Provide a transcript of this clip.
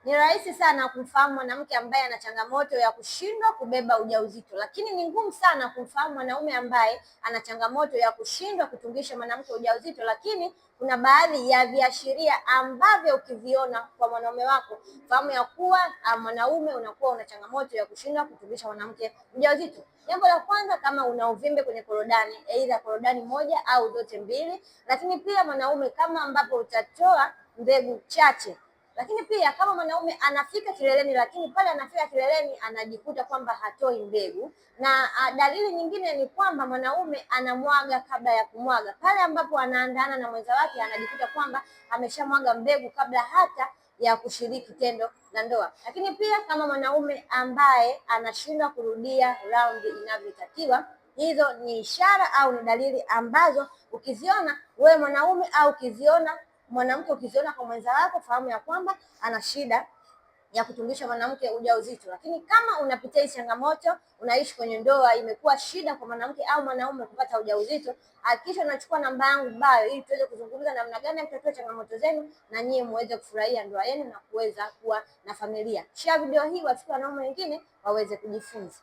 Ni rahisi sana kumfahamu mwanamke ambaye ana changamoto ya kushindwa kubeba ujauzito, lakini ni ngumu sana kumfahamu mwanaume ambaye ana changamoto ya kushindwa kutungisha mwanamke ujauzito. Lakini kuna baadhi ya viashiria ambavyo ukiviona kwa mwanaume wako, fahamu ya kuwa mwanaume unakuwa una changamoto ya kushindwa kutungisha mwanamke ujauzito. Jambo la kwanza, kama una uvimbe kwenye korodani, aidha korodani moja au zote mbili. Lakini pia mwanaume, kama ambapo utatoa mbegu chache. Lakini pia kama mwanaume anafika kileleni, lakini pale anafika kileleni anajikuta kwamba hatoi mbegu. Na dalili nyingine ni kwamba mwanaume anamwaga kabla ya kumwaga. Pale ambapo anaandana na mwenza wake anajikuta kwamba ameshamwaga mbegu kabla hata ya kushiriki tendo la ndoa. Lakini pia kama mwanaume ambaye anashindwa kurudia raundi inavyotakiwa, hizo ni ishara au ni dalili ambazo ukiziona wewe mwanaume au ukiziona mwanamke, ukiziona kwa mwenza wako, fahamu ya kwamba ana shida ya kutungisha mwanamke ujauzito. Lakini kama unapitia hii changamoto, unaishi kwenye ndoa, imekuwa shida kwa mwanamke au mwanaume kupata ujauzito, hakikisha unachukua namba yangu bio ili tuweze kuzungumza namna gani ya kutatua changamoto zenu na nyie muweze kufurahia ndoa yenu na kuweza kuwa na familia. Share video hii wafikie wanaume wengine waweze kujifunza.